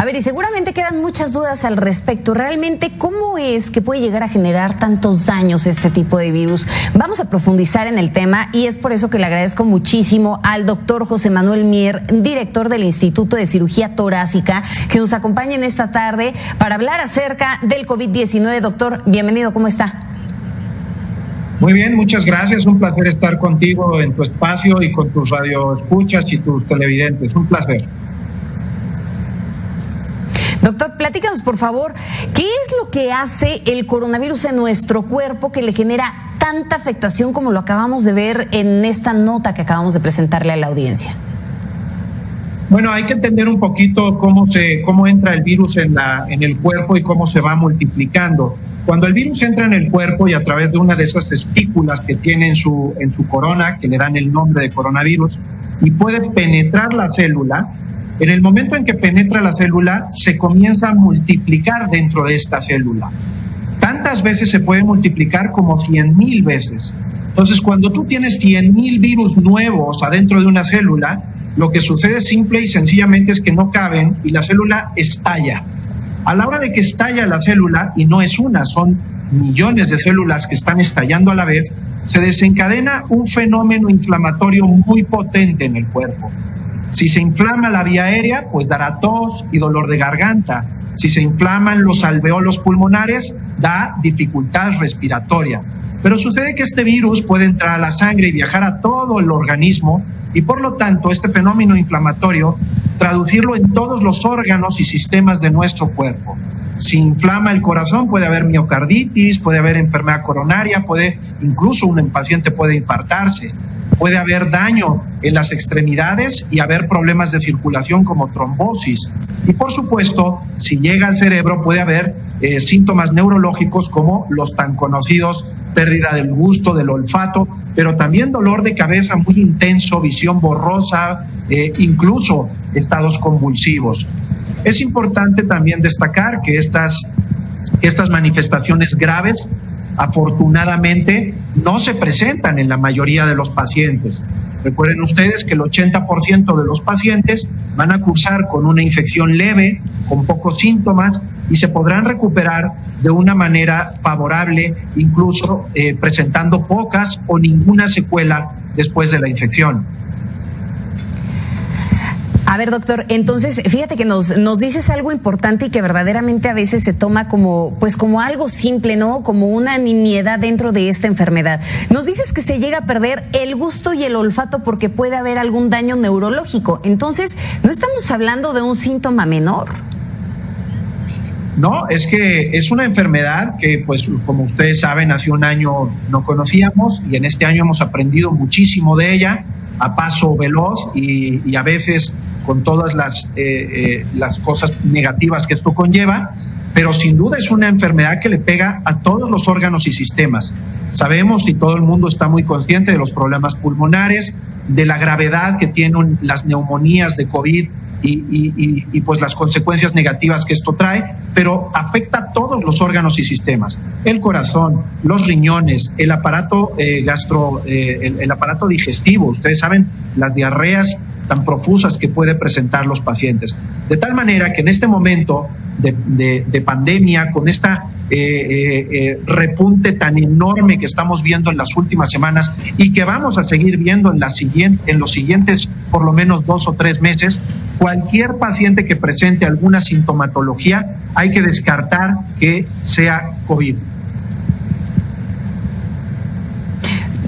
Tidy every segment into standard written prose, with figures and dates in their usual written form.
A ver, y seguramente quedan muchas dudas al respecto. Realmente, ¿cómo es que puede llegar a generar tantos daños este tipo de virus? Vamos a profundizar en el tema y es por eso que le agradezco muchísimo al doctor José Manuel Mier, director del Instituto de Cirugía Torácica, que nos acompaña en esta tarde para hablar acerca del COVID-19. Doctor, bienvenido, ¿cómo está? Muy bien, muchas gracias. Un placer estar contigo en tu espacio y con tus radioescuchas y tus televidentes. Un placer. Doctor, platícanos, por favor, ¿qué es lo que hace el coronavirus en nuestro cuerpo que le genera tanta afectación como lo acabamos de ver en esta nota que acabamos de presentarle a la audiencia? Bueno, hay que entender un poquito cómo entra el virus en el cuerpo y cómo se va multiplicando. Cuando el virus entra en el cuerpo y a través de una de esas espículas que tiene en su corona, que le dan el nombre de coronavirus, y puede penetrar la célula, en el momento en que penetra la célula, se comienza a multiplicar dentro de esta célula. Tantas veces se puede multiplicar como 100,000 veces. Entonces, cuando tú tienes 100,000 virus nuevos adentro de una célula, lo que sucede simple y sencillamente es que no caben y la célula estalla. A la hora de que estalla la célula, y no es una, son millones de células que están estallando a la vez, se desencadena un fenómeno inflamatorio muy potente en el cuerpo. Si se inflama la vía aérea, pues dará tos y dolor de garganta. Si se inflaman los alveolos pulmonares, da dificultad respiratoria. Pero sucede que este virus puede entrar a la sangre y viajar a todo el organismo y por lo tanto este fenómeno inflamatorio traducirlo en todos los órganos y sistemas de nuestro cuerpo. Si inflama el corazón puede haber miocarditis, puede haber enfermedad coronaria, incluso un paciente puede infartarse. Puede haber daño en las extremidades y haber problemas de circulación como trombosis. Y por supuesto, si llega al cerebro puede haber síntomas neurológicos como los tan conocidos pérdida del gusto, del olfato, pero también dolor de cabeza muy intenso, visión borrosa, incluso estados convulsivos. Es importante también destacar que estas manifestaciones graves afortunadamente no se presentan en la mayoría de los pacientes. Recuerden ustedes que el 80% de los pacientes van a cursar con una infección leve, con pocos síntomas y se podrán recuperar de una manera favorable, incluso presentando pocas o ninguna secuela después de la infección. A ver, doctor, entonces, fíjate que nos dices algo importante y que verdaderamente a veces se toma como algo simple, ¿no? Como una nimiedad dentro de esta enfermedad. Nos dices que se llega a perder el gusto y el olfato porque puede haber algún daño neurológico. Entonces, ¿no estamos hablando de un síntoma menor? No, es que es una enfermedad que, pues, como ustedes saben, hace un año no conocíamos y en este año hemos aprendido muchísimo de ella a paso veloz y a veces con todas las cosas negativas que esto conlleva, pero sin duda es una enfermedad que le pega a todos los órganos y sistemas. Sabemos y todo el mundo está muy consciente de los problemas pulmonares, de la gravedad que tienen las neumonías de COVID y pues las consecuencias negativas que esto trae, pero afecta a todos los órganos y sistemas. El corazón, los riñones, el aparato el aparato digestivo. Ustedes saben las diarreas tan profusas que puede presentar los pacientes. De tal manera que en este momento de pandemia, con esta repunte tan enorme que estamos viendo en las últimas semanas y que vamos a seguir viendo en los siguientes por lo menos 2 o 3 meses, cualquier paciente que presente alguna sintomatología hay que descartar que sea COVID.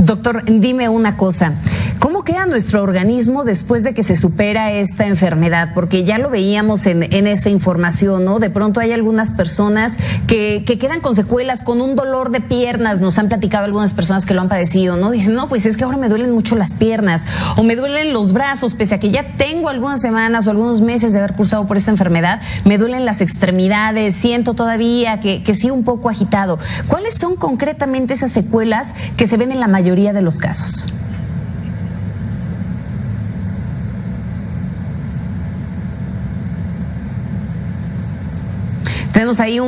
Doctor, dime una cosa. ¿Cómo queda nuestro organismo después de que se supera esta enfermedad? Porque ya lo veíamos en esta información, ¿no? De pronto hay algunas personas que quedan con secuelas, con un dolor de piernas. Nos han platicado algunas personas que lo han padecido, ¿no? Dicen, no, pues es que ahora me duelen mucho las piernas o me duelen los brazos, pese a que ya tengo algunas semanas o algunos meses de haber cursado por esta enfermedad, me duelen las extremidades, siento todavía que sí un poco agitado. ¿Cuáles son concretamente esas secuelas que se ven en la mayoría de los casos? Tenemos ahí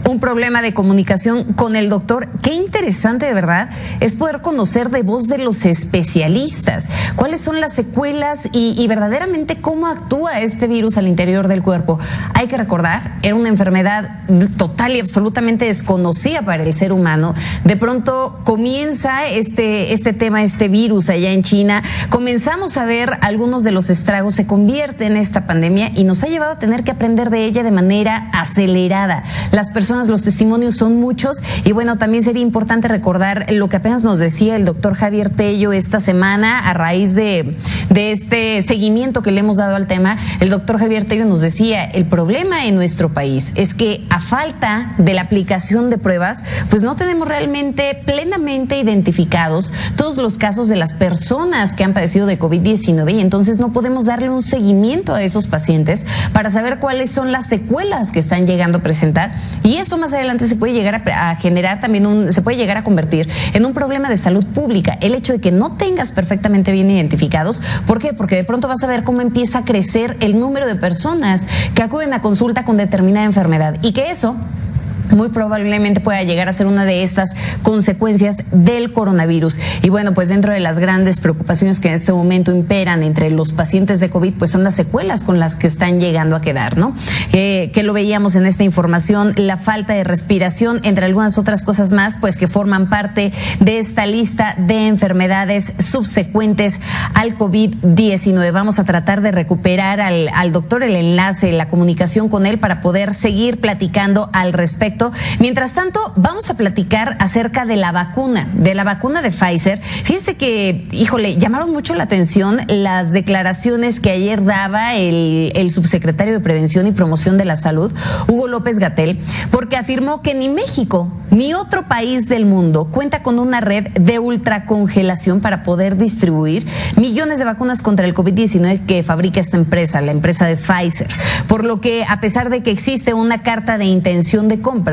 un problema de comunicación con el doctor. Qué interesante, de verdad, es poder conocer de voz de los especialistas cuáles son las secuelas y verdaderamente cómo actúa este virus al interior del cuerpo. Hay que recordar, era una enfermedad total y absolutamente desconocida para el ser humano. De pronto comienza este tema, este virus allá en China. Comenzamos a ver algunos de los estragos, se convierte en esta pandemia y nos ha llevado a tener que aprender de ella de manera acelerada. Las personas, los testimonios son muchos y bueno, también sería importante recordar lo que apenas nos decía el doctor Javier Tello esta semana a raíz de este seguimiento que le hemos dado al tema. El doctor Javier Tello nos decía, el problema en nuestro país es que a falta de la aplicación de pruebas, pues no tenemos realmente plenamente identificados todos los casos de las personas que han padecido de COVID-19 y entonces no podemos darle un seguimiento a esos pacientes para saber cuáles son las secuelas que están llegando a presentar, y eso más adelante se puede llegar a generar también se puede llegar a convertir en un problema de salud pública, el hecho de que no tengas perfectamente bien identificados. ¿Por qué? Porque de pronto vas a ver cómo empieza a crecer el número de personas que acuden a consulta con determinada enfermedad y que eso muy probablemente pueda llegar a ser una de estas consecuencias del coronavirus. Y bueno, pues dentro de las grandes preocupaciones que en este momento imperan entre los pacientes de COVID, pues son las secuelas con las que están llegando a quedar, ¿no? Que lo veíamos en esta información, la falta de respiración, entre algunas otras cosas más, pues que forman parte de esta lista de enfermedades subsecuentes al COVID-19. Vamos a tratar de recuperar al doctor el enlace, la comunicación con él para poder seguir platicando al respecto. Mientras tanto, vamos a platicar acerca de la vacuna de Pfizer. Fíjense que, llamaron mucho la atención las declaraciones que ayer daba el subsecretario de Prevención y Promoción de la Salud, Hugo López-Gatell, porque afirmó que ni México ni otro país del mundo cuenta con una red de ultracongelación para poder distribuir millones de vacunas contra el COVID-19 que fabrica esta empresa, la empresa de Pfizer. Por lo que, a pesar de que existe una carta de intención de compra,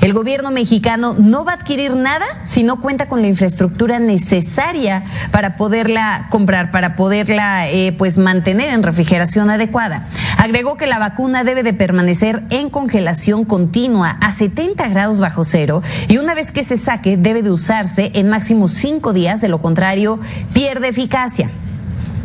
el gobierno mexicano no va a adquirir nada si no cuenta con la infraestructura necesaria para poderla comprar, para poderla pues mantener en refrigeración adecuada. Agregó que la vacuna debe de permanecer en congelación continua a 70 grados bajo cero y una vez que se saque debe de usarse en máximo 5 días, de lo contrario pierde eficacia.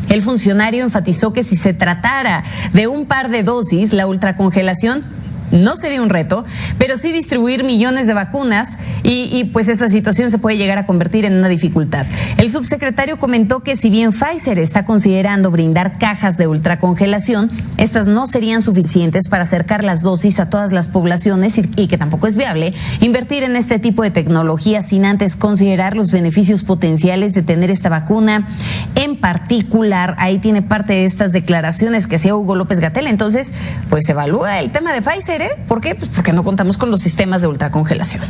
El funcionario enfatizó que si se tratara de un par de dosis, la ultracongelación no sería un reto, pero sí distribuir millones de vacunas y pues esta situación se puede llegar a convertir en una dificultad. El subsecretario comentó que si bien Pfizer está considerando brindar cajas de ultracongelación, estas no serían suficientes para acercar las dosis a todas las poblaciones y que tampoco es viable invertir en este tipo de tecnología sin antes considerar los beneficios potenciales de tener esta vacuna. En particular, ahí tiene parte de estas declaraciones que hacía Hugo López-Gatell. Entonces, pues se evalúa el tema de Pfizer. ¿Por qué? Pues porque no contamos con los sistemas de ultracongelación.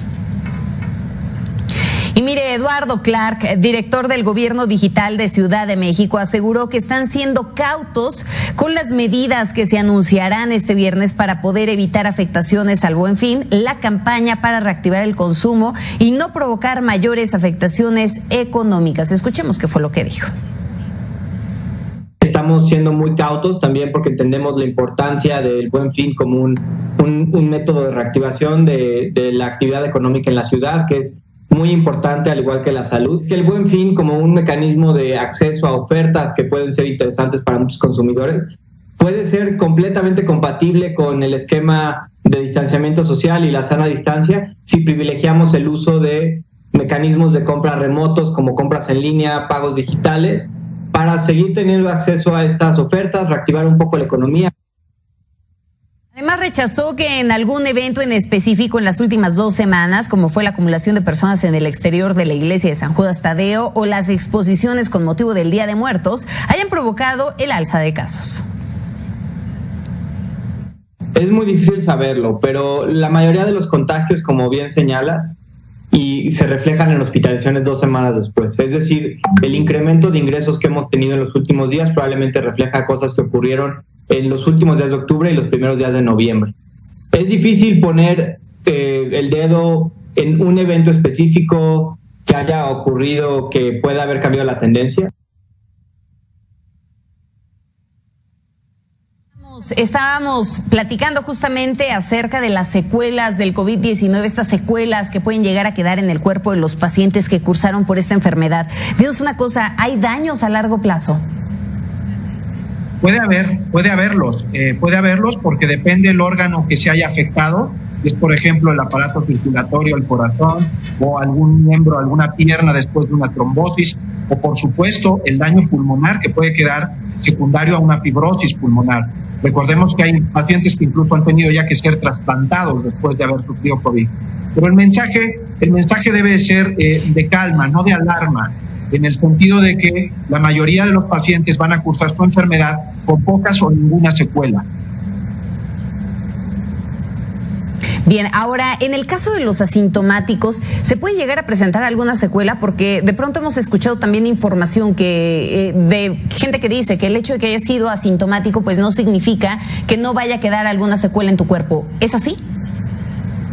Y mire, Eduardo Clark, director del Gobierno Digital de Ciudad de México, aseguró que están siendo cautos con las medidas que se anunciarán este viernes para poder evitar afectaciones al Buen Fin, la campaña para reactivar el consumo y no provocar mayores afectaciones económicas. Escuchemos qué fue lo que dijo. Estamos siendo muy cautos también porque entendemos la importancia del Buen Fin como un método de reactivación de la actividad económica en la ciudad, que es muy importante, al igual que la salud. Que el Buen Fin, como un mecanismo de acceso a ofertas que pueden ser interesantes para muchos consumidores, puede ser completamente compatible con el esquema de distanciamiento social y la sana distancia si privilegiamos el uso de mecanismos de compra remotos como compras en línea, pagos digitales, para seguir teniendo acceso a estas ofertas, reactivar un poco la economía. Además, rechazó que en algún evento en específico en las últimas 2 semanas, como fue la acumulación de personas en el exterior de la iglesia de San Judas Tadeo o las exposiciones con motivo del Día de Muertos, hayan provocado el alza de casos. Es muy difícil saberlo, pero la mayoría de los contagios, como bien señalas, y se reflejan en hospitalizaciones 2 semanas después. Es decir, el incremento de ingresos que hemos tenido en los últimos días probablemente refleja cosas que ocurrieron en los últimos días de octubre y los primeros días de noviembre. Es difícil poner el dedo en un evento específico que haya ocurrido que pueda haber cambiado la tendencia. Estábamos platicando justamente acerca de las secuelas del COVID-19, estas secuelas que pueden llegar a quedar en el cuerpo de los pacientes que cursaron por esta enfermedad. Dinos una cosa, ¿hay daños a largo plazo? Puede haberlos porque depende del órgano que se haya afectado. Es, por ejemplo, el aparato circulatorio, el corazón, o algún miembro, alguna pierna después de una trombosis, o por supuesto el daño pulmonar que puede quedar secundario a una fibrosis pulmonar. Recordemos que hay pacientes que incluso han tenido ya que ser trasplantados después de haber sufrido COVID. Pero el mensaje debe ser de calma, no de alarma, en el sentido de que la mayoría de los pacientes van a cursar su enfermedad con pocas o ninguna secuela. Bien, ahora, en el caso de los asintomáticos, ¿se puede llegar a presentar alguna secuela? Porque de pronto hemos escuchado también información de gente que dice que el hecho de que haya sido asintomático pues no significa que no vaya a quedar alguna secuela en tu cuerpo. ¿Es así?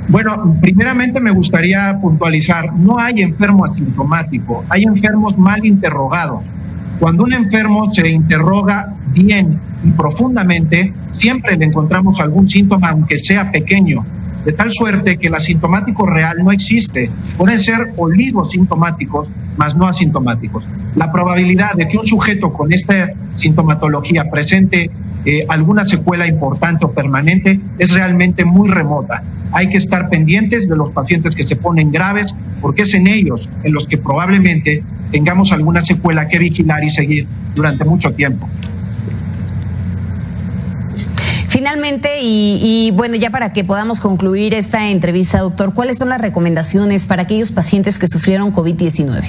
Bueno, primeramente me gustaría puntualizar, no hay enfermo asintomático, hay enfermos mal interrogados. Cuando un enfermo se interroga bien y profundamente, siempre le encontramos algún síntoma, aunque sea pequeño, de tal suerte que el asintomático real no existe. Pueden ser oligosintomáticos, mas no asintomáticos. La probabilidad de que un sujeto con esta sintomatología presente alguna secuela importante o permanente es realmente muy remota. Hay que estar pendientes de los pacientes que se ponen graves, porque es en ellos en los que probablemente tengamos alguna secuela que vigilar y seguir durante mucho tiempo. Finalmente, y bueno, ya para que podamos concluir esta entrevista, doctor, ¿cuáles son las recomendaciones para aquellos pacientes que sufrieron COVID-19?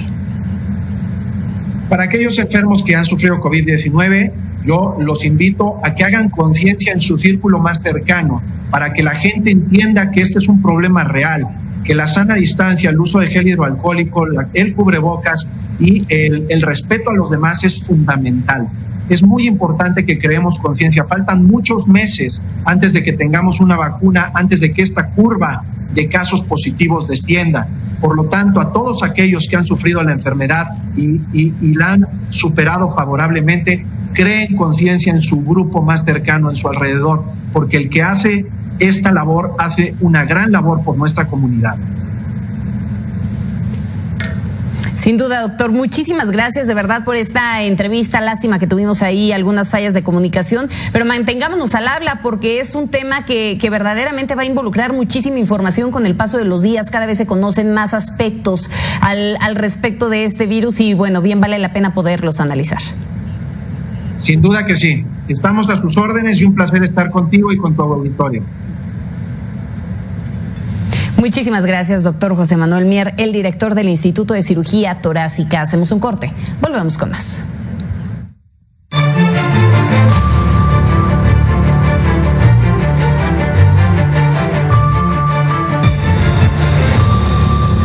Para aquellos enfermos que han sufrido COVID-19, yo los invito a que hagan conciencia en su círculo más cercano, para que la gente entienda que este es un problema real, que la sana distancia, el uso de gel hidroalcohólico, el cubrebocas y el respeto a los demás es fundamental. Es muy importante que creemos conciencia. Faltan muchos meses antes de que tengamos una vacuna, antes de que esta curva de casos positivos descienda. Por lo tanto, a todos aquellos que han sufrido la enfermedad y la han superado favorablemente, creen conciencia en su grupo más cercano, en su alrededor, porque el que hace esta labor hace una gran labor por nuestra comunidad. Sin duda, doctor, muchísimas gracias de verdad por esta entrevista. Lástima que tuvimos ahí algunas fallas de comunicación, pero mantengámonos al habla porque es un tema que verdaderamente va a involucrar muchísima información con el paso de los días. Cada vez se conocen más aspectos al respecto de este virus y bueno, bien vale la pena poderlos analizar. Sin duda que sí. Estamos a sus órdenes y un placer estar contigo y con tu auditorio. Muchísimas gracias, doctor José Manuel Mier, el director del Instituto de Cirugía Torácica. Hacemos un corte. Volvemos con más.